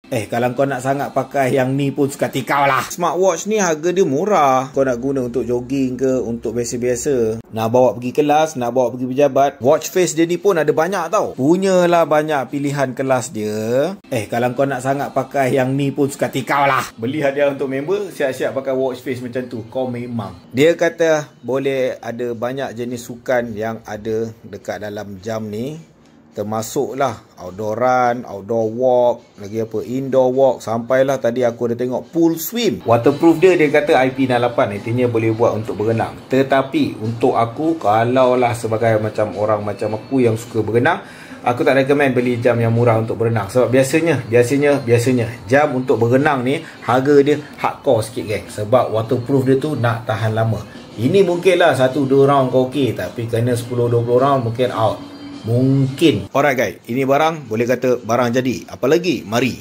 Kalau kau nak sangat pakai yang ni pun suka tikau lah. Smartwatch ni harga dia murah. Kau nak guna untuk jogging ke, untuk biasa-biasa, nak bawa pergi kelas, nak bawa pergi pejabat, watch face dia ni pun ada banyak tau. Punyalah banyak pilihan kelas dia. Kalau kau nak sangat pakai yang ni pun suka tikau lah. Beli hadiah untuk member, siap-siap pakai watch face macam tu. Kau memang. Dia kata boleh ada banyak jenis sukan yang ada dekat dalam jam ni. Termasuklah outdoor run, outdoor walk, lagi apa, indoor walk, sampailah tadi aku ada tengok pool swim. Waterproof dia kata IP68, artinya boleh buat untuk berenang. Tetapi untuk aku, kalau lah sebagai macam orang macam aku yang suka berenang, aku tak recommend beli jam yang murah untuk berenang. Sebab biasanya jam untuk berenang ni harga dia hardcore sikit geng. Sebab waterproof dia tu nak tahan lama. Ini mungkinlah 1-2 round kau okey, tapi kena 10-20 round mungkin out. Mungkin. Alright guys, ini barang boleh kata barang jadi. Apa lagi? Mari